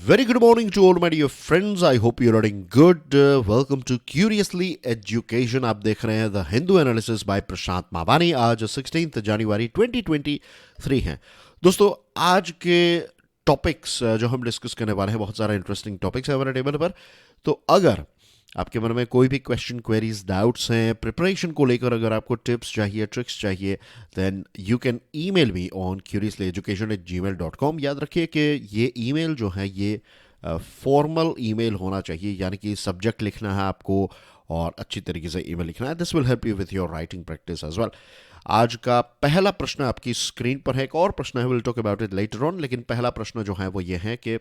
Very good morning to all my dear friends. I hope you're doing good. Welcome to Curiously Education. आप देख रहे हैं the Hindu analysis bye प्रशांत मावानी. आज 16 जनवरी 2023 हैं. दोस्तों आज के टॉपिक्स जो हम डिस्कस करने वाले हैं, बहुत सारा इंटरेस्टिंग टॉपिक्स है हमारे टेबल पर. तो अगर आपके मन में कोई भी क्वेश्चन, क्वेरीज, डाउट्स हैं प्रिपरेशन को लेकर, अगर आपको टिप्स चाहिए, ट्रिक्स चाहिए, then you can email me on curiously@gmail.com. याद रखिए कि ये ईमेल जो है ये फॉर्मल ईमेल होना चाहिए, यानी कि सब्जेक्ट लिखना है आपको और अच्छी तरीके से ईमेल लिखना है. This will help you with your writing practice as well. आज का पहला प्रश्न आपकी स्क्रीन पर है. एक और प्रश्न है, will talk about it later on, लेकिन पहला प्रश्न जो है वो ये है कि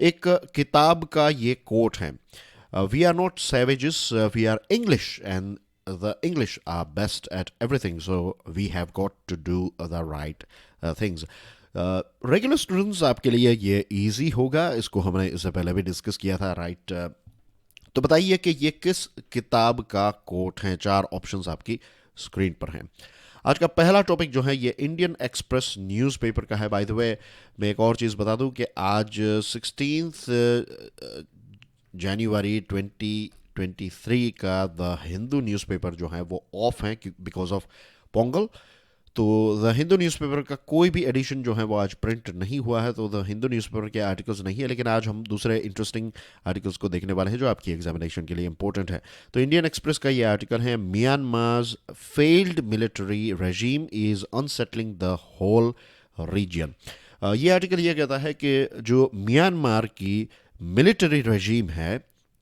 एक किताब का ये कोट है, we are not savages, we are English, and the English are best at everything, so we have got to do the right things. Regular students आपके लिए ये इजी होगा, इसको हमने इससे पहले भी डिस्कस किया था, राइट? तो बताइए कि ये किस किताब का कोट है. 4 ऑप्शंस आपकी स्क्रीन पर हैं. आज का पहला टॉपिक जो है ये इंडियन एक्सप्रेस न्यूज़पेपर का है. बाय द वे मैं एक और चीज़ बता दूं कि आज 16 जनवरी 2023 का द हिंदू न्यूज़पेपर जो है वो ऑफ है बिकॉज ऑफ पोंगल. तो द हिंदू न्यूज़पेपर का कोई भी एडिशन जो है वो आज प्रिंट नहीं हुआ है, तो द हिंदू न्यूज़पेपर के आर्टिकल्स नहीं है. लेकिन आज हम दूसरे इंटरेस्टिंग आर्टिकल्स को देखने वाले हैं जो आपकी एग्जामिनेशन के लिए इंपॉर्टेंट है. तो इंडियन एक्सप्रेस का ये आर्टिकल है, Myanmar's failed military regime is unsettling the whole region. ये आर्टिकल ये कहता है कि जो म्यांमार की मिलिट्री रेजीम है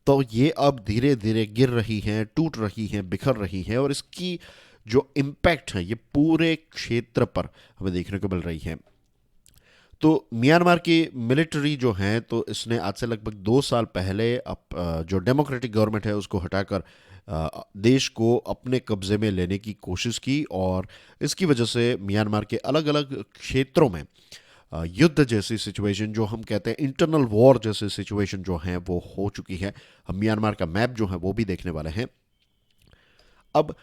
तो ये अब धीरे धीरे गिर रही हैं, टूट रही हैं, बिखर रही हैं, और इसकी जो इम्पैक्ट है ये पूरे क्षेत्र पर हमें देखने को मिल रही है. तो म्यांमार की मिलिट्री जो है, तो इसने आज से लगभग 2 साल पहले जो डेमोक्रेटिक गवर्नमेंट है उसको हटाकर देश को अपने कब्जे में लेने की कोशिश की, और इसकी वजह से म्यांमार के अलग अलग क्षेत्रों में युद्ध जैसी सिचुएशन, जो हम कहते हैं इंटरनल वॉर जैसी सिचुएशन जो है वो हो चुकी है. हम म्यांमार का मैप जो है वो भी देखने वाले हैं. अब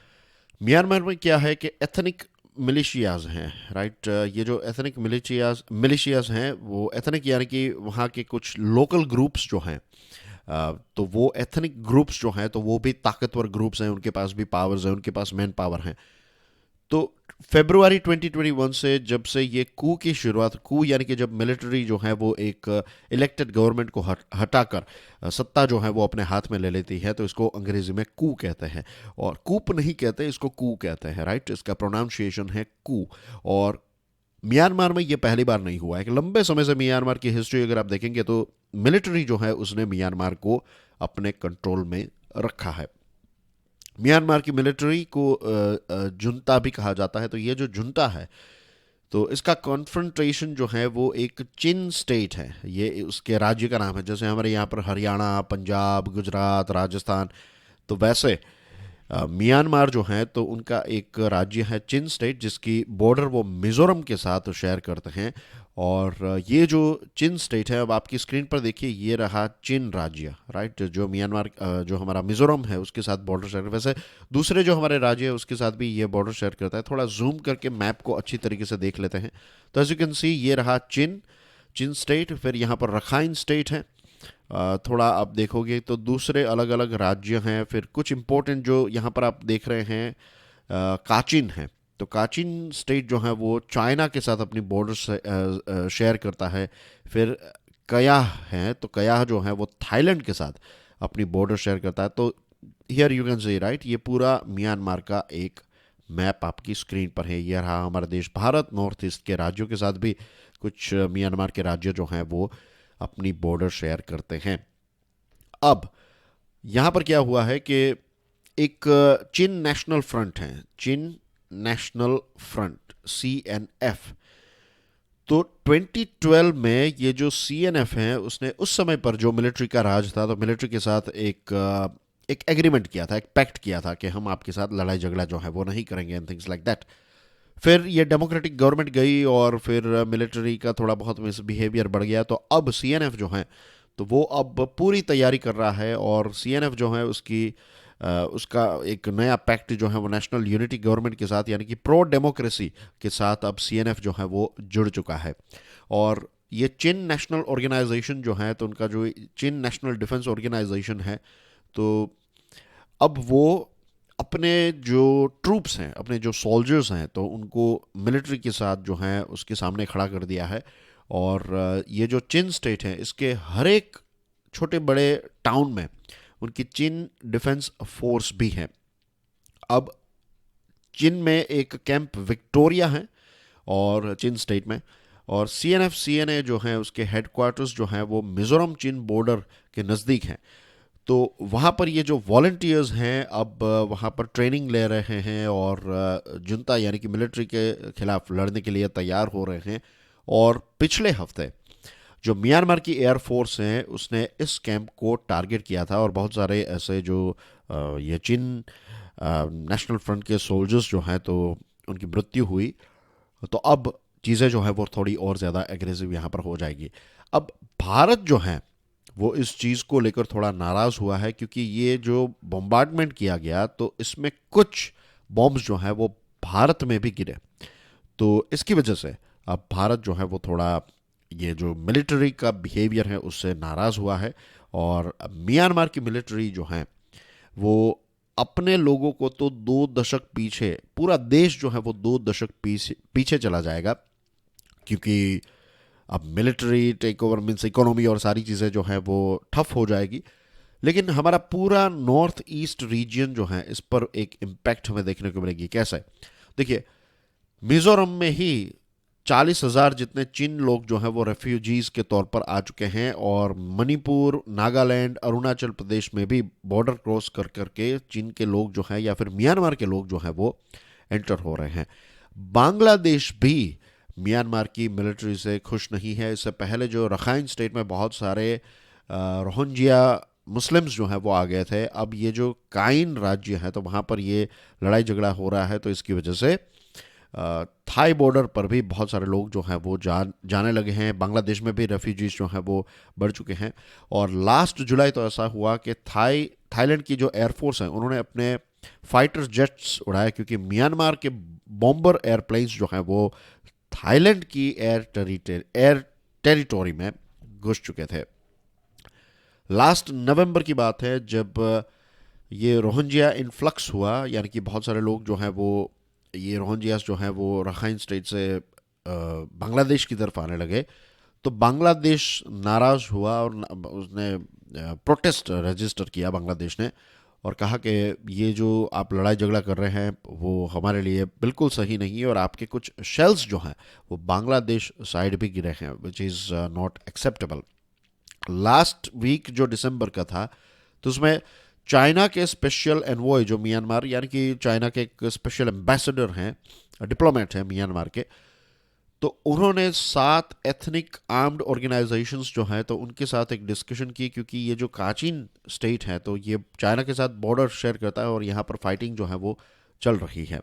म्यांमार में क्या है कि एथनिक मिलिशियाज हैं, राइट? ये जो एथनिक मिलिशियाज हैं वो एथनिक यानी कि वहाँ के कुछ लोकल ग्रुप्स जो हैं, तो वो एथनिक ग्रुप्स जो हैं तो वो भी ताकतवर ग्रुप्स हैं, उनके पास भी पावर्स हैं, उनके पास मैन पावर हैं. तो फरवरी 2021 से जब से ये कू की शुरुआत, कू यानी कि जब मिलिट्री जो है वो एक इलेक्टेड गवर्नमेंट को हटाकर सत्ता जो है वो अपने हाथ में ले लेती है, तो इसको अंग्रेजी में कू कहते हैं, और कूप नहीं कहते, इसको कू कहते हैं, राइट? इसका प्रोनाउंसिएशन है कू. और म्यांमार में ये पहली बार नहीं हुआ है. एक लंबे समय से म्यांमार की हिस्ट्री अगर आप देखेंगे तो मिलिट्री जो है उसने म्यांमार को अपने कंट्रोल में रखा है. म्यांमार की मिलिट्री को जुंता भी कहा जाता है. तो ये जो जुंता है, तो इसका कॉन्फ्रंटेशन जो है वो एक चिन स्टेट है, ये उसके राज्य का नाम है. जैसे हमारे यहाँ पर हरियाणा, पंजाब, गुजरात, राजस्थान, तो वैसे म्यांमार जो है तो उनका एक राज्य है चिन स्टेट, जिसकी बॉर्डर वो मिज़ोरम के साथ शेयर करते हैं. और ये जो चिन स्टेट है, अब आपकी स्क्रीन पर देखिए, ये रहा चिन राज्य, राइट? जो म्यांमार जो हमारा मिज़ोरम है उसके साथ बॉर्डर शेयर, वैसे दूसरे जो हमारे राज्य है उसके साथ भी ये बॉर्डर शेयर करता है. थोड़ा जूम करके मैप को अच्छी तरीके से देख लेते हैं. तो एज यू कैन सी ये रहा चिन स्टेट. फिर यहाँ पर रखाइन स्टेट है. थोड़ा आप देखोगे तो दूसरे अलग अलग राज्य हैं. फिर कुछ इंपॉर्टेंट जो यहाँ पर आप देख रहे हैं, काचिन है. तो काचिन स्टेट जो है वो चाइना के साथ अपनी बॉर्डर शेयर करता है. फिर कयाह है, तो कयाह जो है वो थाईलैंड के साथ अपनी बॉर्डर शेयर करता है. तो here you can see, right, ये पूरा म्यांमार का एक मैप आपकी स्क्रीन पर है. ये रहा हमारा देश भारत. नॉर्थ ईस्ट के राज्यों के साथ भी कुछ म्यांमार के राज्य जो हैं वो अपनी बॉर्डर शेयर करते हैं. अब यहाँ पर क्या हुआ है कि एक चिन नेशनल फ्रंट है, चिन नेशनल फ्रंट, CNF. तो 2012 में ये जो CNF है उसने उस समय पर जो मिलिट्री का राज था, तो मिलिट्री के साथ एक एग्रीमेंट किया था, एक पैक्ट किया था कि हम आपके साथ लड़ाई झगड़ा जो है वो नहीं करेंगे, एंड थिंग्स लाइक दैट. फिर ये डेमोक्रेटिक गवर्नमेंट गई और फिर मिलिट्री का थोड़ा बहुत मिसबिहेवियर बढ़ गया. तो अब CNF जो है तो वो अब पूरी तैयारी कर रहा है, और CNF जो है उसका एक नया पैक्ट जो है वो नेशनल यूनिटी गवर्नमेंट के साथ, यानी कि प्रो डेमोक्रेसी के साथ अब CNF जो है वो जुड़ चुका है. और ये चीन नेशनल ऑर्गेनाइजेशन जो है, तो उनका जो चीन नेशनल डिफेंस ऑर्गेनाइजेशन है, तो अब वो अपने जो ट्रूप्स हैं, अपने जो सोल्जर्स हैं, तो उनको मिलिट्री के साथ जो है उसके सामने खड़ा कर दिया है। और ये जो चीन स्टेट है, इसके हर एक छोटे बड़े टाउन में उनकी चीन डिफेंस फोर्स भी है। अब चीन में एक कैंप विक्टोरिया है और चीन स्टेट में, और CNF CNA जो है उसके हेडक्वार्टर्स जो हैं वो मिजोरम चीन बॉर्डर के नज़दीक हैं। तो वहाँ पर ये जो वॉलंटियर्स हैं अब वहाँ पर ट्रेनिंग ले रहे हैं और जुनता यानी कि मिलिट्री के खिलाफ लड़ने के लिए तैयार हो रहे हैं। और पिछले हफ्ते जो म्यांमार की एयरफोर्स है उसने इस कैंप को टारगेट किया था, और बहुत सारे ऐसे जो ये चीन नेशनल फ्रंट के सोल्जर्स जो हैं तो उनकी मृत्यु हुई। तो अब चीज़ें जो है वो थोड़ी और ज़्यादा एग्रेसिव यहाँ पर हो जाएगी। अब भारत जो है वो इस चीज़ को लेकर थोड़ा नाराज़ हुआ है, क्योंकि ये जो बॉम्बार्डमेंट किया गया तो इसमें कुछ बॉम्ब्स जो हैं वो भारत में भी गिरे। तो इसकी वजह से अब भारत जो है वो थोड़ा ये जो मिलिट्री का बिहेवियर है उससे नाराज़ हुआ है। और म्यांमार की मिलिट्री जो है वो अपने लोगों को तो 2 दशक पीछे, पूरा देश जो है वो 2 दशक पीछे पीछे चला जाएगा, क्योंकि अब military take over means economy और सारी चीज़ें जो है वो ठप हो जाएगी। लेकिन हमारा पूरा नॉर्थ ईस्ट रीजन जो है इस पर एक इम्पैक्ट हमें देखने को मिलेगी। कैसे? देखिए, मिजोरम में ही 40,000 जितने चीन लोग जो हैं वो रेफ्यूजीज के तौर पर आ चुके हैं, और मणिपुर, नागालैंड, अरुणाचल प्रदेश में भी बॉर्डर क्रॉस कर करके चीन के लोग जो हैं या फिर म्यांमार के लोग जो हैं वो एंटर हो रहे हैं। बांग्लादेश भी म्यांमार की मिलिट्री से खुश नहीं है। इससे पहले जो रखाइन स्टेट में बहुत सारे रोहिंग्या मुस्लिम्स जो हैं वो आ गए थे, अब ये जो काइन राज्य है तो वहाँ पर ये लड़ाई झगड़ा हो रहा है। तो इसकी वजह से थाई बॉर्डर पर भी बहुत सारे लोग जो हैं वो जाने लगे हैं। बांग्लादेश में भी रेफ्यूजीज जो हैं वो बढ़ चुके हैं। और लास्ट जुलाई तो ऐसा हुआ कि थाईलैंड की जो एयरफोर्स है उन्होंने अपने फाइटर जेट्स उड़ाए, क्योंकि म्यांमार के बॉम्बर एयरप्लेन्स जो हैं वो थाईलैंड की एयर टेरिटोरी में घुस चुके थे। लास्ट नवंबर की बात है जब ये रोहिंग्या इन्फ्लक्स हुआ, यानी कि बहुत सारे लोग जो हैं वो ये रोहिंग्यास जो हैं वो रखाइन स्टेट से बांग्लादेश की तरफ आने लगे। तो बांग्लादेश नाराज़ हुआ और उसने प्रोटेस्ट रजिस्टर किया बांग्लादेश ने, और कहा कि ये जो आप लड़ाई झगड़ा कर रहे हैं वो हमारे लिए बिल्कुल सही नहीं है, और आपके कुछ शेल्स जो हैं वो बांग्लादेश साइड भी गिरे हैं, which is not acceptable. Last week जो दिसंबर का था तो उसमें चाइना के स्पेशल एनवॉय जो म्यांमार, यानी कि चाइना के एक स्पेशल एम्बेसडर हैं, डिप्लोमेट हैं म्यांमार के, तो उन्होंने 7 एथनिक आर्म्ड ऑर्गेनाइजेशंस जो हैं तो उनके साथ एक डिस्कशन की, क्योंकि ये जो काचिन स्टेट है तो ये चाइना के साथ बॉर्डर शेयर करता है और यहाँ पर फाइटिंग जो है वो चल रही है।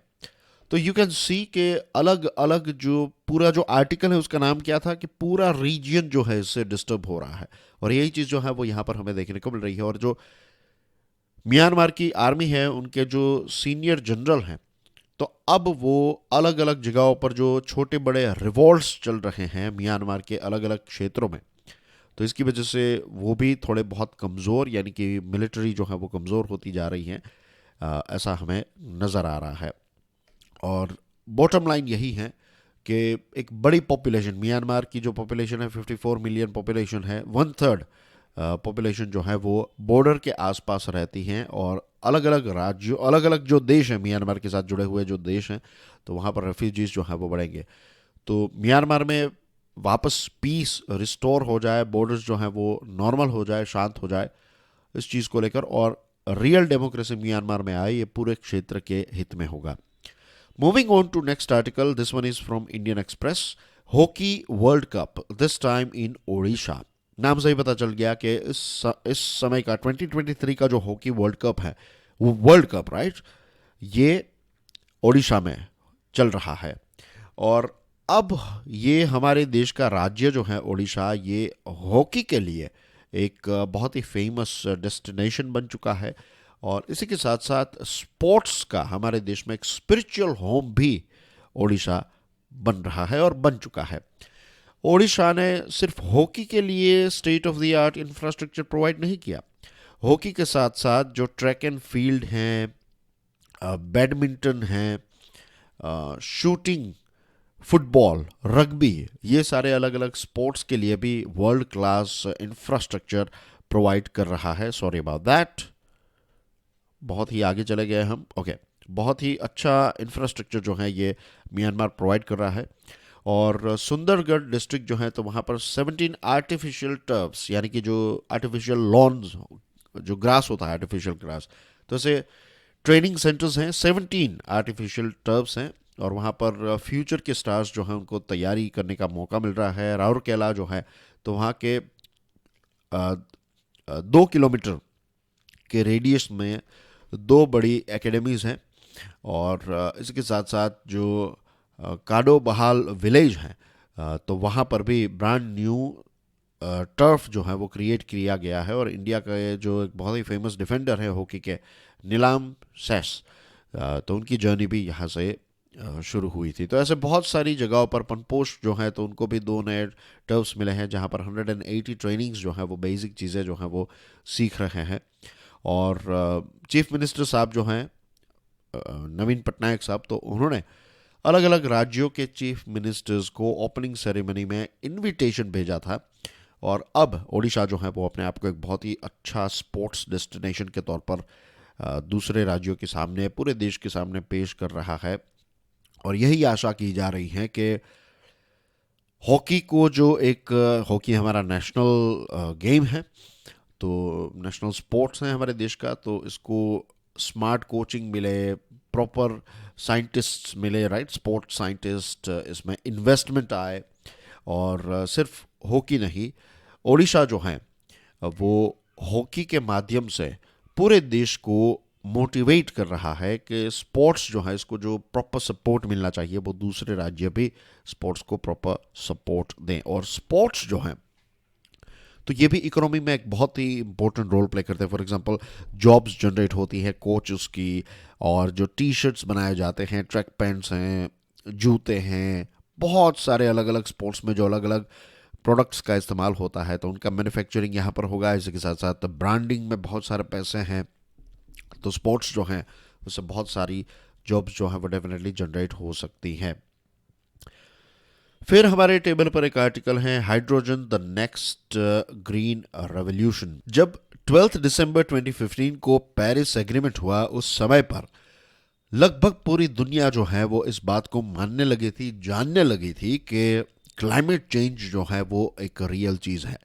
तो यू कैन सी के अलग अलग जो पूरा जो आर्टिकल है उसका नाम क्या था कि पूरा रीजन जो है इससे डिस्टर्ब हो रहा है, और यही चीज़ जो है वो यहाँ पर हमें देखने को मिल रही है। और जो म्यांमार की आर्मी है उनके जो सीनियर जनरल हैं तो अब वो अलग अलग जगहों पर जो छोटे बड़े रिवॉल्ट्स चल रहे हैं म्यांमार के अलग अलग क्षेत्रों में, तो इसकी वजह से वो भी थोड़े बहुत कमज़ोर, यानी कि मिलिट्री जो है वो कमज़ोर होती जा रही है, ऐसा हमें नज़र आ रहा है। और बॉटम लाइन यही है कि एक बड़ी पॉपुलेशन, म्यांमार की जो पॉपुलेशन है 54 मिलियन पॉपुलेशन है, 1/3 पॉपुलेशन जो है वो बॉर्डर के आसपास रहती हैं, और अलग अलग राज्यों, अलग अलग जो देश हैं म्यांमार के साथ जुड़े हुए जो देश हैं, तो वहाँ पर रेफ्यूजीज जो हैं वो बढ़ेंगे। तो म्यांमार में वापस पीस रिस्टोर हो जाए, बॉर्डर्स जो हैं वो नॉर्मल हो जाए, शांत हो जाए, इस चीज़ को लेकर, और रियल डेमोक्रेसी म्यांमार में आए, ये पूरे क्षेत्र के हित में होगा। Moving on to next article, this one is from Indian Express. Hockey World Cup, this time in Odisha. नाम से ही पता चल गया कि इस समय का 2023 का जो हॉकी वर्ल्ड कप है वो वर्ल्ड कप राइट, ये ओडिशा में चल रहा है। और अब ये हमारे देश का राज्य जो है ओडिशा, ये हॉकी के लिए एक बहुत ही फेमस डेस्टिनेशन बन चुका है, और इसी के साथ साथ स्पोर्ट्स का हमारे देश में एक स्पिरिचुअल होम भी ओडिशा बन रहा है और बन चुका है। ओडिशा ने सिर्फ हॉकी के लिए state of the art infrastructure provide नहीं किया। हॉकी के साथ साथ जो ट्रैक एंड फील्ड हैं, बैडमिंटन हैं, शूटिंग, फुटबॉल, रग्बी, ये सारे अलग अलग स्पोर्ट्स के लिए भी वर्ल्ड क्लास इंफ्रास्ट्रक्चर प्रोवाइड कर रहा है। सॉरी अबाउट दैट, बहुत ही आगे चले गए हम। ओके, बहुत ही अच्छा इंफ्रास्ट्रक्चर जो है ये म्यांमार प्रोवाइड कर रहा है। और सुंदरगढ़ डिस्ट्रिक्ट जो है तो वहाँ पर 17 आर्टिफिशियल टर्फ्स, यानी कि जो आर्टिफिशियल लॉन्स, जो ग्रास होता है आर्टिफिशियल ग्रास, तो ऐसे ट्रेनिंग सेंटर्स हैं, 17 आर्टिफिशियल टर्फ्स हैं। और वहाँ पर फ्यूचर के स्टार्स जो हैं उनको तैयारी करने का मौका मिल रहा है। राउरकेला जो है तो वहाँ के 2 किलोमीटर के रेडियस में दो बड़ी एकेडमीज़ हैं। और इसके साथ साथ जो काडो बहाल विलेज है, तो वहाँ पर भी ब्रांड न्यू टर्फ जो है वो क्रिएट किया गया है। और इंडिया का ये जो एक बहुत ही फेमस डिफेंडर है हॉकी के, नीलाम सेस, तो उनकी जर्नी भी यहाँ से शुरू हुई थी। तो ऐसे बहुत सारी जगहों पर पनपोस्ट जो है तो उनको भी दो नए टर्फ्स मिले हैं, जहाँ पर 180 ट्रेनिंग्स जो है वो बेसिक चीज़ें जो हैं वो सीख रहे हैं। और चीफ मिनिस्टर साहब जो हैं, नवीन पटनायक साहब, तो उन्होंने अलग अलग राज्यों के चीफ मिनिस्टर्स को ओपनिंग सेरेमनी में इनविटेशन भेजा था। और अब ओडिशा जो है वो अपने आप को एक बहुत ही अच्छा स्पोर्ट्स डेस्टिनेशन के तौर पर दूसरे राज्यों के सामने, पूरे देश के सामने पेश कर रहा है। और यही आशा की जा रही है कि हॉकी को, जो एक हॉकी हमारा नेशनल गेम है, तो नेशनल स्पोर्ट्स है हमारे देश का, तो इसको स्मार्ट कोचिंग मिले, प्रॉपर साइंटिस्ट मिले, राइट, स्पोर्ट्स साइंटिस्ट, इसमें इन्वेस्टमेंट आए। और सिर्फ हॉकी नहीं, ओडिशा जो है वो हॉकी के माध्यम से पूरे देश को मोटिवेट कर रहा है कि स्पोर्ट्स जो है इसको जो प्रॉपर सपोर्ट मिलना चाहिए वो दूसरे राज्य भी स्पोर्ट्स को प्रॉपर सपोर्ट दें। और स्पोर्ट्स जो है तो ये भी इकोनॉमी में एक बहुत ही इंपॉर्टेंट रोल प्ले करते हैं। फॉर एग्जांपल जॉब्स जनरेट होती है कोचेस की, और जो टी शर्ट्स बनाए जाते हैं, ट्रैक पैंट्स हैं, जूते हैं, बहुत सारे अलग अलग स्पोर्ट्स में जो अलग अलग प्रोडक्ट्स का इस्तेमाल होता है तो उनका मैन्युफैक्चरिंग यहाँ पर होगा। इसी के साथ साथ ब्रांडिंग में बहुत सारे पैसे हैं, तो स्पोर्ट्स जो हैं उससे बहुत सारी जॉब्स जो हैं वो डेफिनेटली जनरेट हो सकती हैं। फिर हमारे टेबल पर एक आर्टिकल है, hydrogen the next green revolution. जब 12 दिसंबर 2015 को पेरिस एग्रीमेंट हुआ, उस समय पर लगभग पूरी दुनिया जो है वो इस बात को मानने लगी थी, जानने लगी थी कि क्लाइमेट चेंज जो है वो एक रियल चीज़ है।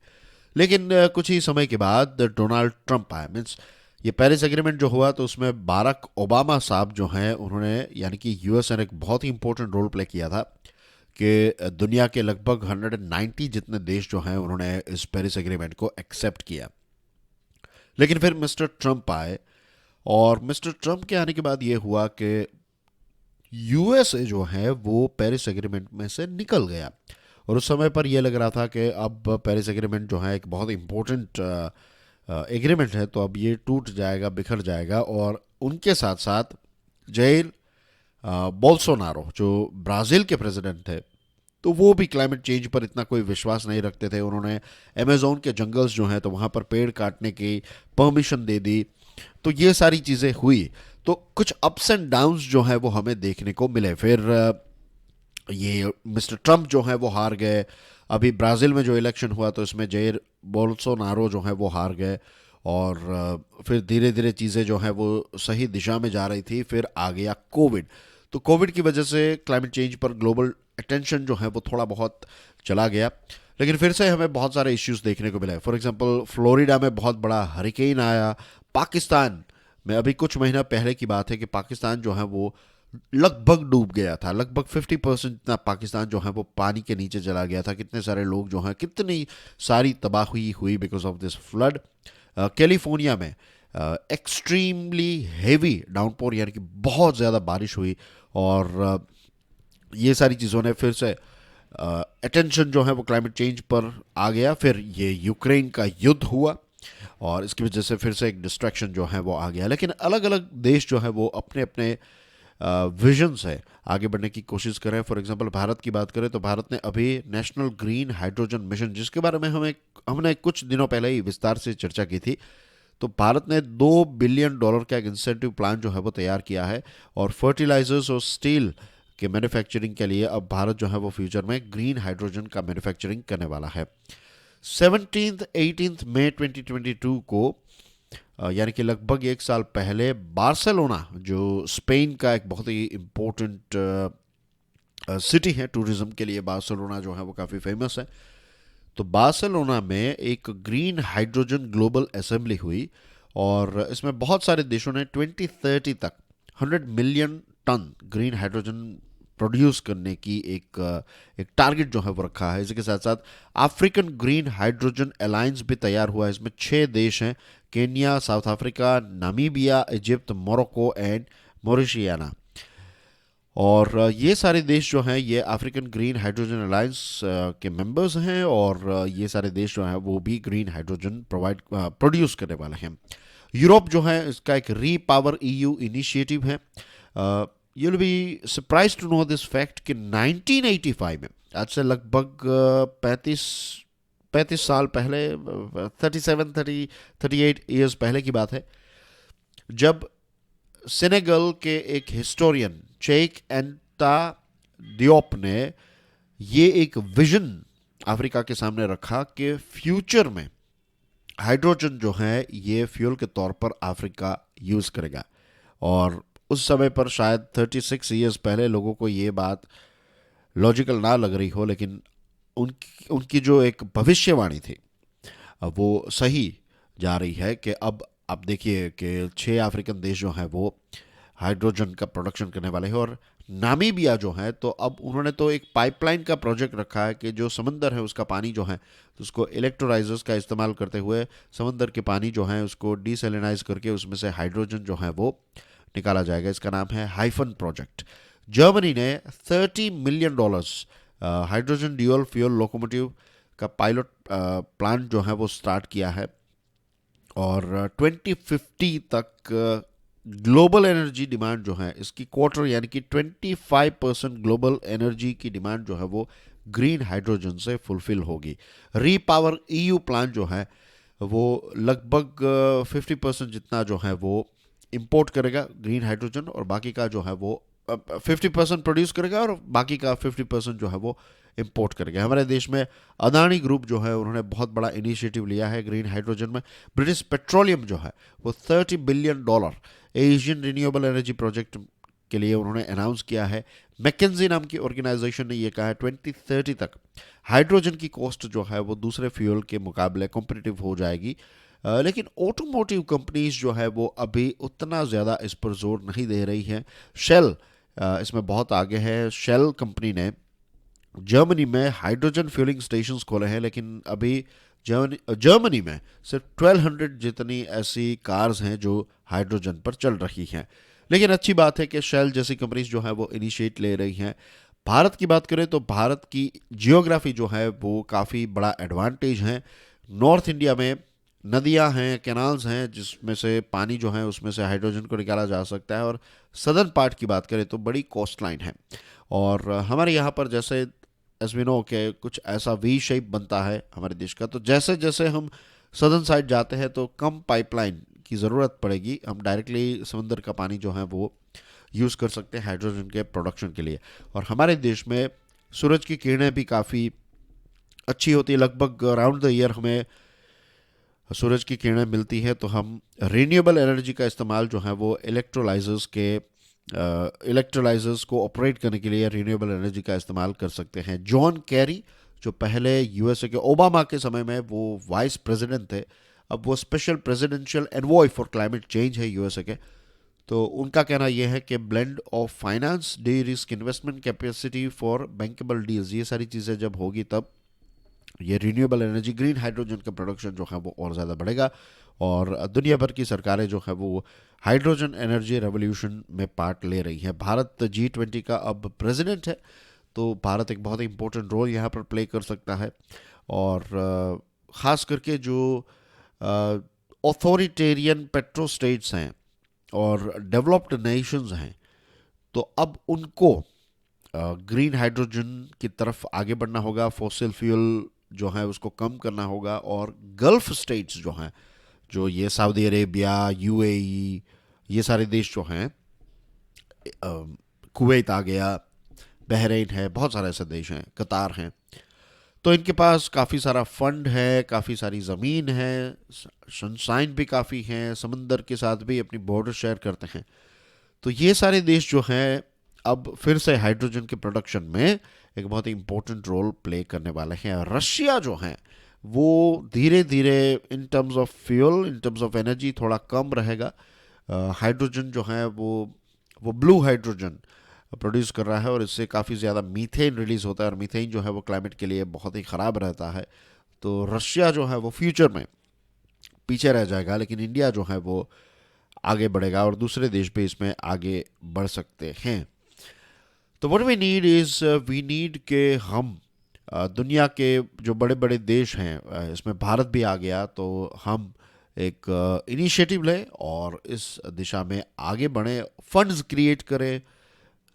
लेकिन कुछ ही समय के बाद डोनाल्ड ट्रंप आए। मीन्स ये पेरिस एग्रीमेंट जो हुआ तो उसमें बाराक ओबामा साहब जो हैं उन्होंने, यानी कि यूएस ने एक बहुत ही इंपॉर्टेंट रोल प्ले किया था कि दुनिया के लगभग 190 जितने देश जो हैं उन्होंने इस पेरिस एग्रीमेंट को एक्सेप्ट किया। लेकिन फिर मिस्टर ट्रंप आए, और मिस्टर ट्रंप के आने के बाद ये हुआ कि यूएसए जो है वो पेरिस एग्रीमेंट में से निकल गया। और उस समय पर यह लग रहा था कि अब पेरिस एग्रीमेंट जो है एक बहुत इंपॉर्टेंट एग्रीमेंट है, तो अब ये टूट जाएगा, बिखर जाएगा। और उनके साथ साथ जैर बोल्सोनारो जो ब्राज़ील के प्रेसिडेंट थे, तो वो भी क्लाइमेट चेंज पर इतना कोई विश्वास नहीं रखते थे। उन्होंने अमेज़ोन के जंगल्स जो हैं तो वहाँ पर पेड़ काटने की परमिशन दे दी। तो ये सारी चीज़ें हुई, तो कुछ अप्स एंड डाउन्स जो है वो हमें देखने को मिले। फिर ये मिस्टर ट्रंप जो है वो हार गए। अभी ब्राज़ील में जो इलेक्शन हुआ तो इसमें जैर बोल्सोनारो जो है वो हार गए। और फिर धीरे धीरे चीज़ें जो हैं वो सही दिशा में जा रही थी। फिर आ गया कोविड, तो कोविड की वजह से क्लाइमेट चेंज पर ग्लोबल अटेंशन जो है वो थोड़ा बहुत चला गया। लेकिन फिर से हमें बहुत सारे इश्यूज देखने को मिले। फॉर एग्जांपल फ्लोरिडा में बहुत बड़ा हरिकेन आया। पाकिस्तान में अभी कुछ महीना पहले की बात है कि पाकिस्तान जो है वो लगभग डूब गया था। लगभग 50% इतना पाकिस्तान जो है वो पानी के नीचे चला गया था। कितने सारे लोग जो हैं, कितनी सारी तबाही हुई because of this flood. California में एक्सट्रीमली हेवी डाउनपोर, यानी कि बहुत ज़्यादा बारिश हुई। और ये सारी चीज़ों ने फिर से अटेंशन जो है वो क्लाइमेट चेंज पर आ गया। फिर ये यूक्रेन का युद्ध हुआ और इसकी वजह से फिर से एक डिस्ट्रैक्शन जो है वो आ गया। लेकिन अलग अलग देश जो है वो अपने अपने विजन्स है आगे बढ़ने की कोशिश करें। फॉर एग्जांपल भारत की बात करें तो भारत ने अभी नेशनल ग्रीन हाइड्रोजन मिशन, जिसके बारे में हमने कुछ दिनों पहले ही विस्तार से चर्चा की थी, तो भारत ने $2 बिलियन का एक इंसेंटिव प्लान जो है वो तैयार किया है। और फर्टिलाइजर्स और स्टील के मैन्युफैक्चरिंग के लिए अब भारत जो है वो फ्यूचर में ग्रीन हाइड्रोजन का मैन्युफैक्चरिंग करने वाला है। 17 मई 2022 को यानी कि लगभग एक साल पहले बार्सिलोना, जो स्पेन का एक बहुत ही इम्पोर्टेंट सिटी है टूरिज्म के लिए, बार्सिलोना जो है वो काफ़ी फेमस है, तो बार्सिलोना में एक ग्रीन हाइड्रोजन ग्लोबल असेंबली हुई और इसमें बहुत सारे देशों ने 2030 तक 100 million ton green hydrogen produce करने की एक टारगेट जो है वो रखा है। इसके साथ साथ अफ्रीकन ग्रीन हाइड्रोजन अलायंस भी तैयार हुआ है। इसमें 6 देश हैं, Kenya, South Africa, Namibia, Egypt, Morocco and Mauritania. और ये सारे देश जो हैं ये अफ्रीकन ग्रीन हाइड्रोजन अलायंस के मेंबर्स हैं और ये सारे देश जो हैं वो भी ग्रीन हाइड्रोजन प्रोड्यूस करने वाले हैं। यूरोप जो है इसका एक रीपावर ईयू इनिशिएटिव है। You will be surprise to know this fact कि 1985 में, आज से लगभग 35 साल पहले, 38 ईयर्स पहले की बात है, जब सेनेगल के एक हिस्टोरियन चेक एंटा दियोप ने ये एक विजन अफ्रीका के सामने रखा कि फ्यूचर में हाइड्रोजन जो है ये फ्यूल के तौर पर अफ्रीका यूज़ करेगा। और उस समय पर शायद 36 ईयर्स पहले लोगों को ये बात लॉजिकल ना लग रही हो, लेकिन उनकी जो एक भविष्यवाणी थी वो सही जा रही है कि अब आप देखिए कि 6 अफ्रीकन देश जो हैं वो हाइड्रोजन का प्रोडक्शन करने वाले हैं। और नामीबिया जो है, तो अब उन्होंने तो एक पाइपलाइन का प्रोजेक्ट रखा है कि जो समंदर है उसका पानी जो है तो उसको इलेक्ट्रोलाइजर्स का इस्तेमाल करते हुए समंदर के पानी जो है उसको डीसैलिनाइज करके उसमें से हाइड्रोजन जो है वो निकाला जाएगा। इसका नाम है हाइफन प्रोजेक्ट। जर्मनी ने $30 million hydrogen dual fuel locomotive का पायलट प्लान जो है वो स्टार्ट किया है। और 2050 तक ग्लोबल एनर्जी डिमांड जो है इसकी क्वार्टर यानी कि 25% ग्लोबल एनर्जी की डिमांड जो है वो ग्रीन हाइड्रोजन से फुलफिल होगी। रीपावर ईयू प्लान जो है वो लगभग 50% जितना जो है वो इंपोर्ट करेगा ग्रीन हाइड्रोजन, और बाकी का जो है वो 50% प्रोड्यूस करेगा और बाकी का 50% जो है वो इंपोर्ट करेगा। हमारे देश में अदानी ग्रुप जो है उन्होंने बहुत बड़ा इनिशिएटिव लिया है ग्रीन हाइड्रोजन में। ब्रिटिश पेट्रोलियम जो है वो $30 billion Asian renewable energy project के लिए उन्होंने अनाउंस किया है। मैकेंजी नाम की ऑर्गेनाइजेशन ने यह कहा है 2030 तक हाइड्रोजन की कॉस्ट जो है वो दूसरे फ्यूल के मुकाबले कॉम्पिटिटिव हो जाएगी। लेकिन ऑटोमोटिव कंपनीज जो है वो अभी उतना ज़्यादा इस पर जोर नहीं दे रही हैं। शेल इसमें बहुत आगे है। शेल कंपनी ने जर्मनी में हाइड्रोजन फ्यूलिंग स्टेशंस खोले हैं, लेकिन अभी जर्मनी में सिर्फ 1200 जितनी ऐसी कार्स हैं जो हाइड्रोजन पर चल रही हैं। लेकिन अच्छी बात है कि शेल जैसी कंपनीज जो है वो इनिशिएट ले रही हैं। भारत की बात करें तो भारत की जियोग्राफी जो है वो काफ़ी बड़ा एडवांटेज है। नॉर्थ इंडिया में नदियां हैं, कैनाल्स हैं, जिसमें से पानी जो है उसमें से हाइड्रोजन को निकाला जा सकता है। और सदर्न पार्ट की बात करें तो बड़ी कोस्ट लाइन है। और हमारे यहाँ पर जैसे एज वी नो के कुछ ऐसा वी शेप बनता है हमारे देश का, तो जैसे जैसे हम सदर्न साइड जाते हैं तो कम पाइपलाइन की ज़रूरत पड़ेगी। हम डायरेक्टली समंदर का पानी जो है वो यूज़ कर सकते हैं हाइड्रोजन के प्रोडक्शन के लिए। और हमारे देश में सूरज की किरणें भी काफ़ी अच्छी होती है। लगभग राउंड द ईयर हमें सूरज की किरणें मिलती है, तो हम रीन्यूएबल एनर्जी का इस्तेमाल जो है वो इलेक्ट्रोलाइजर्स को ऑपरेट करने के लिए रीन्यूएबल एनर्जी का इस्तेमाल कर सकते हैं। जॉन कैरी जो पहले यूएसए के ओबामा के समय में वो वाइस प्रेसिडेंट थे, अब वो special presidential envoy for climate change है यूएसए के, तो उनका कहना यह है कि blend of finance, D risk investment capacity for bankable deals, ये सारी चीज़ें जब होगी तब ये रीन्यूएबल एनर्जी ग्रीन हाइड्रोजन का प्रोडक्शन जो है वो और ज़्यादा बढ़ेगा। और दुनिया भर की सरकारें जो है वो हाइड्रोजन एनर्जी रेवोल्यूशन में पार्ट ले रही हैं। भारत G20 का अब प्रेसिडेंट है, तो भारत एक बहुत ही इंपॉर्टेंट रोल यहाँ पर प्ले कर सकता है। और ख़ास करके जो ऑथोरिटेरियन पेट्रो स्टेट्स हैं और डेवलप्ड नेशंस हैं, तो अब उनको ग्रीन हाइड्रोजन की तरफ आगे बढ़ना होगा, फॉसिल फ्यूल जो है उसको कम करना होगा, और गल्फ स्टेट्स जो हैं, जो ये सऊदी अरेबिया, यूएई, ये सारे देश जो हैं, कुवैत आ गया, बहरीन है, बहुत सारे ऐसे देश हैं, कतार हैं, तो इनके पास काफ़ी सारा फंड है, काफ़ी सारी ज़मीन है, सनशाइन भी काफ़ी है, समंदर के साथ भी अपनी बॉर्डर शेयर करते हैं। तो ये सारे देश जो हैं अब फिर से हाइड्रोजन के प्रोडक्शन में एक बहुत ही इंपॉर्टेंट रोल प्ले करने वाले हैं। रशिया जो है वो धीरे धीरे in terms of fuel, in terms of energy थोड़ा कम रहेगा। हाइड्रोजन जो है वो ब्लू हाइड्रोजन प्रोड्यूस कर रहा है, और इससे काफ़ी ज़्यादा मीथेन रिलीज़ होता है, और मीथेन जो है वो क्लाइमेट के लिए बहुत ही ख़राब रहता है। तो रशिया जो है वो फ्यूचर में पीछे रह जाएगा, लेकिन इंडिया जो है वो आगे बढ़ेगा, और दूसरे देश भी इसमें आगे बढ़ सकते हैं। तो what we need is, we need के हम दुनिया के जो बड़े बड़े देश हैं, इसमें भारत भी आ गया, तो हम एक इनिशिएटिव लें और इस दिशा में आगे बढ़ें, फंड्स क्रिएट करें,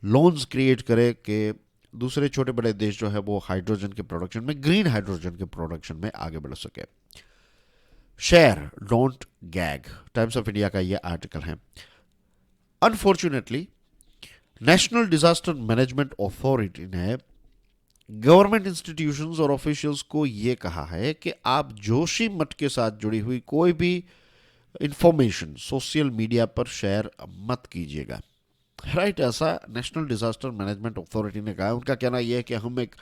लोन्स क्रिएट करें कि दूसरे छोटे बड़े देश जो है वो हाइड्रोजन के प्रोडक्शन में, ग्रीन हाइड्रोजन के प्रोडक्शन में आगे बढ़ सके। Share don't gag, times of India का ये आर्टिकल है। Unfortunately national disaster management authority ने गवर्नमेंट इंस्टीट्यूशंस और ऑफिशियल्स को ये कहा है कि आप जोशी मठ के साथ जुड़ी हुई कोई भी इंफॉर्मेशन सोशल मीडिया पर शेयर मत कीजिएगा। राइट, ऐसा नेशनल डिजास्टर मैनेजमेंट अथॉरिटी ने कहा। उनका कहना यह है कि हम एक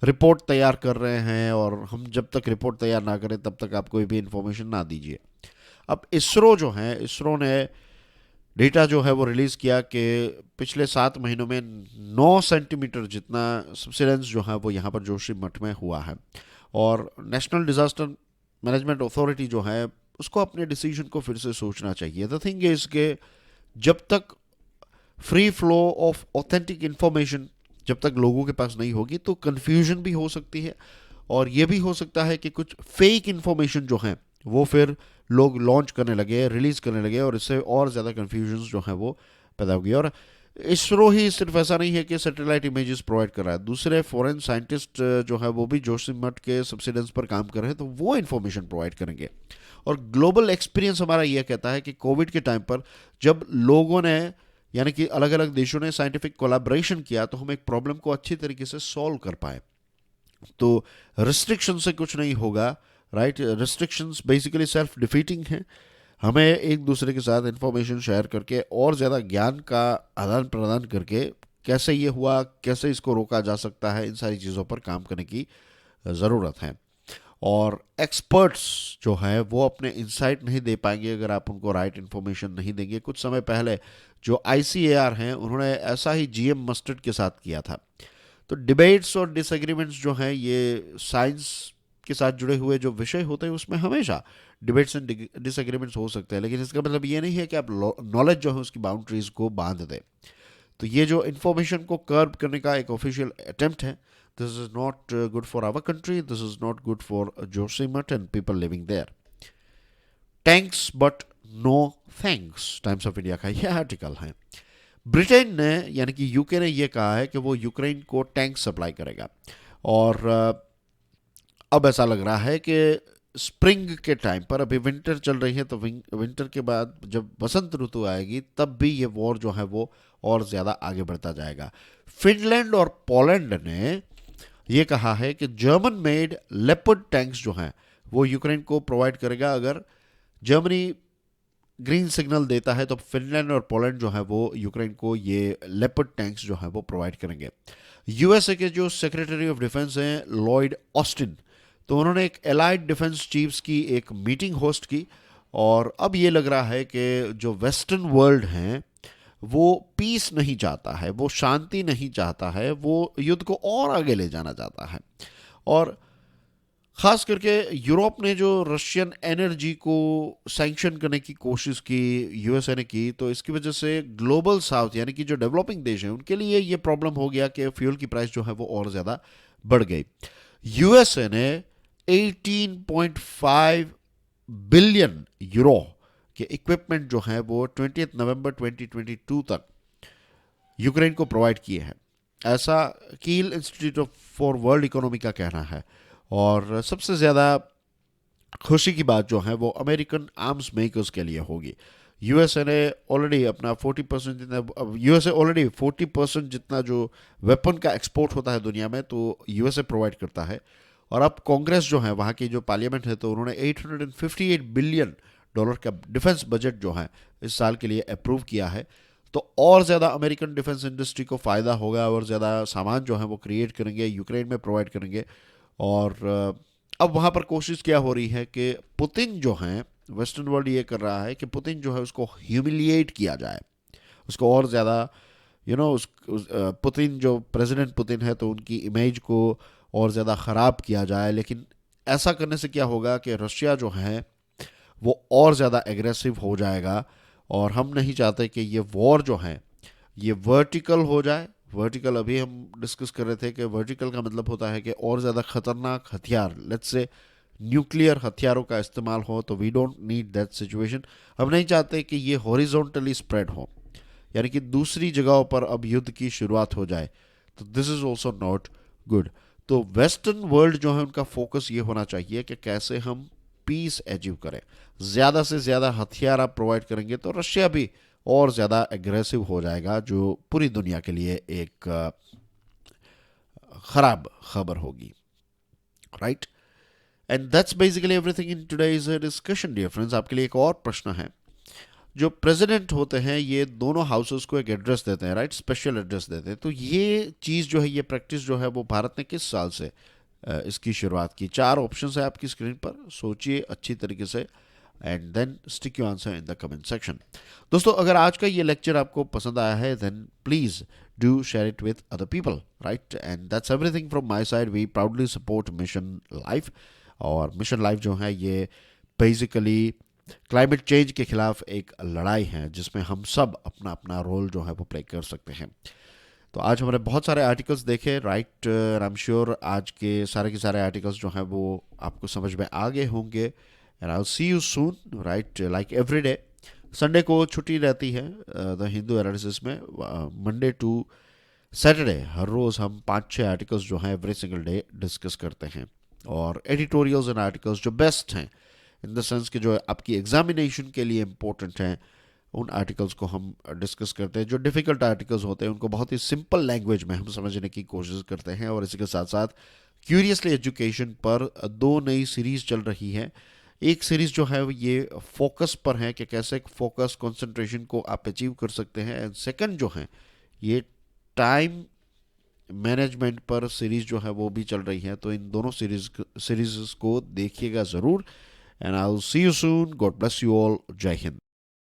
रिपोर्ट तैयार कर रहे हैं, और हम जब तक रिपोर्ट तैयार ना करें तब तक आप कोई भी इंफॉर्मेशन ना दीजिए। अब इसरो जो है, इसरो ने डेटा जो है वो रिलीज़ किया कि पिछले 7 महीनों में 9 सेंटीमीटर जितना सब्सिडेंस जो है वो यहाँ पर जोशी मठ में हुआ है, और नेशनल डिजास्टर मैनेजमेंट अथॉरिटी जो है उसको अपने डिसीजन को फिर से सोचना चाहिए। द थिंग इज के जब तक free flow of authentic information जब तक लोगों के पास नहीं होगी तो कन्फ्यूजन भी हो सकती है, और ये भी हो सकता है कि कुछ फेक इन्फॉर्मेशन जो है वो फिर लोग लॉन्च करने लगे, रिलीज करने लगे, और इससे और ज़्यादा कन्फ्यूजन जो है वो पैदा होगी। और इसरो ही सिर्फ ऐसा नहीं है कि सैटेलाइट इमेजेस प्रोवाइड कर रहा है, दूसरे फॉरेन साइंटिस्ट जो है वो भी जोशीमठ के सब्सिडेंस पर काम कर रहे हैं, तो वो इन्फॉर्मेशन प्रोवाइड करेंगे। और ग्लोबल एक्सपीरियंस हमारा यह कहता है कि कोविड के टाइम पर जब लोगों ने, यानी कि अलग अलग देशों ने साइंटिफिक कोलैबोरेशन किया, तो हम एक प्रॉब्लम को अच्छी तरीके से सॉल्व कर पाए। तो रिस्ट्रिक्शन से कुछ नहीं होगा, right. Restrictions basically self defeating हैं। हमें एक दूसरे के साथ इंफॉर्मेशन शेयर करके और ज़्यादा ज्ञान का आदान प्रदान करके कैसे ये हुआ, कैसे इसको रोका जा सकता है, इन सारी चीज़ों पर काम करने की ज़रूरत है। और एक्सपर्ट्स जो है वो अपने इंसाइट नहीं दे पाएंगे अगर आप उनको राइट इन्फॉर्मेशन नहीं देंगे। कुछ समय पहले जो ICAR हैं उन्होंने ऐसा ही GM मस्टर्ड के साथ किया था। तो डिबेट्स और डिसएग्रीमेंट्स जो हैं ये साइंस के साथ जुड़े हुए जो विषय होते हैं उसमें हमेशा डिबेट्स एंड डिसएग्रीमेंट्स हो सकते हैं, लेकिन इसका मतलब ये नहीं है कि आप नॉलेज जो है उसकी बाउंड्रीज को बांध दें। तो ये जो इन्फॉर्मेशन को कर्ब करने का एक ऑफिशियल अटेम्प्ट है, this is not good for our country, this is not good for Joshimath and people living there. Thanks but no thanks, Times of India का यह आर्टिकल है। ब्रिटेन ने यानी कि यूके ने यह कहा है कि वो यूक्रेन को टैंक सप्लाई करेगा, और अब ऐसा लग रहा है कि स्प्रिंग के टाइम पर, अभी विंटर चल रही है, तो विंटर के बाद जब बसंत ऋतु आएगी तब भी ये वॉर जो है वो और ज़्यादा आगे बढ़ता जाएगा। फिनलैंड और पोलैंड ने ये कहा है कि जर्मन मेड लेपर्ड टैंक्स जो हैं वो यूक्रेन को प्रोवाइड करेगा। अगर जर्मनी ग्रीन सिग्नल देता है तो फिनलैंड और पोलैंड जो है वो यूक्रेन को ये लेपर्ड टैंक्स जो है वो प्रोवाइड करेंगे। USA के जो सेक्रेटरी ऑफ डिफेंस हैं लॉयड ऑस्टिन, तो उन्होंने एक एलाइड डिफेंस चीफ्स की एक मीटिंग होस्ट की, और अब ये लग रहा है कि जो वेस्टर्न वर्ल्ड हैं वो पीस नहीं चाहता है, वो शांति नहीं चाहता है, वो युद्ध को और आगे ले जाना चाहता है। और ख़ास करके यूरोप ने जो रशियन एनर्जी को सैंक्शन करने की कोशिश की, USA ने की, तो इसकी वजह से ग्लोबल साउथ यानी कि जो डेवलपिंग देश हैं उनके लिए ये प्रॉब्लम हो गया कि फ्यूल की प्राइस जो है वो और ज़्यादा बढ़ गई। USA ने 18.5 बिलियन यूरो के इक्विपमेंट जो है वो 20 नवंबर 2022 तक यूक्रेन को प्रोवाइड किए हैं, ऐसा कील इंस्टीट्यूट फॉर वर्ल्ड इकोनॉमी का कहना है। और सबसे ज़्यादा खुशी की बात जो है वो अमेरिकन आर्म्स मेकर्स के लिए होगी। यूएसए ने ऑलरेडी अपना 40% जितना, यूएसए ऑलरेडी 40% जितना जो वेपन का एक्सपोर्ट होता है दुनिया में, तो यूएसए प्रोवाइड करता है। और अब कांग्रेस जो है, वहाँ की जो पार्लियामेंट है, तो उन्होंने $858 बिलियन का डिफेंस बजट जो है इस साल के लिए अप्रूव किया है। तो और ज़्यादा अमेरिकन डिफेंस इंडस्ट्री को फ़ायदा होगा और ज़्यादा सामान जो है वो क्रिएट करेंगे, यूक्रेन में प्रोवाइड करेंगे। और अब वहाँ पर कोशिश क्या हो रही है कि पुतिन जो हैं, वेस्टर्न वर्ल्ड ये कर रहा है कि पुतिन जो है उसको ह्यूमिलिएट किया जाए, उसको और ज़्यादा पुतिन जो प्रेसिडेंट पुतिन है तो उनकी इमेज को और ज़्यादा ख़राब किया जाए। लेकिन ऐसा करने से क्या होगा कि रशिया जो है वो और ज़्यादा एग्रेसिव हो जाएगा। और हम नहीं चाहते कि ये वॉर जो है ये वर्टिकल हो जाए। वर्टिकल अभी हम डिस्कस कर रहे थे कि वर्टिकल का मतलब होता है कि और ज़्यादा खतरनाक हथियार, लेट्स से न्यूक्लियर हथियारों का इस्तेमाल हो, तो we don't need that situation. हम नहीं चाहते कि ये हॉरिजॉन्टली स्प्रेड हो, यानी कि दूसरी जगहों पर अब युद्ध की शुरुआत हो जाए, तो this is also not good. तो वेस्टर्न वर्ल्ड जो है उनका फोकस ये होना चाहिए कि कैसे हम पीस अचीव करें। ज़्यादा से ज़्यादा हथियार आप प्रोवाइड करेंगे तो रशिया भी और ज़्यादा एग्रेसिव हो जाएगा, जो पूरी दुनिया के लिए एक ख़राब खबर होगी, right. And that's basically everything in today's discussion dear friends. आपके लिए एक और प्रश्न है। जो प्रेसिडेंट होते हैं ये दोनों हाउसेस को एक एड्रेस देते हैं, राइट, स्पेशल एड्रेस देते हैं। तो ये चीज़ जो है, ये प्रैक्टिस जो है वो भारत ने किस साल से इसकी शुरुआत की? 4 ऑप्शन है आपकी स्क्रीन पर, सोचिए अच्छी तरीके से and then stick your answer in the comment section. दोस्तों, अगर आज का ये लेक्चर आपको पसंद आया है then please do share it with other people, right. And that's everything from my side. We proudly support mission life. और मिशन लाइफ जो है ये बेसिकली क्लाइमेट चेंज के खिलाफ एक लड़ाई है जिसमें हम सब अपना अपना रोल जो है वो प्ले कर सकते हैं। तो आज हमने बहुत सारे आर्टिकल्स देखे, राइट। आई एम श्योर आज के सारे आर्टिकल्स जो हैं वो आपको समझ में आ गए होंगे। And I will see you soon, right, like every day. Sunday को छुट्टी रहती है द हिंदू एनालिसिस में। मंडे टू सैटरडे हर रोज़ हम 5-6 आर्टिकल्स जो हैं एवरी सिंगल डे डिस्कस करते हैं। और एडिटोरियल्स एंड आर्टिकल्स जो बेस्ट हैं, इन द सेंस कि जो आपकी एग्जामिनेशन के लिए इम्पोर्टेंट हैं, उन आर्टिकल्स को हम डिस्कस करते हैं। जो डिफ़िकल्ट आर्टिकल्स होते हैं उनको बहुत ही सिंपल लैंग्वेज में हम समझने की कोशिश करते हैं। और इसी के साथ साथ क्यूरियसली एजुकेशन पर 2 नई सीरीज़ चल रही है। एक सीरीज़ जो है ये फोकस पर है कि कैसे फोकस कंसंट्रेशन को आप अचीव कर सकते हैं। एंड सेकंड जो है ये टाइम मैनेजमेंट पर सीरीज़ जो है वो भी चल रही है। तो इन दोनों सीरीज़ को देखिएगा ज़रूर। And I will see you soon. God bless you all. जय हिंद।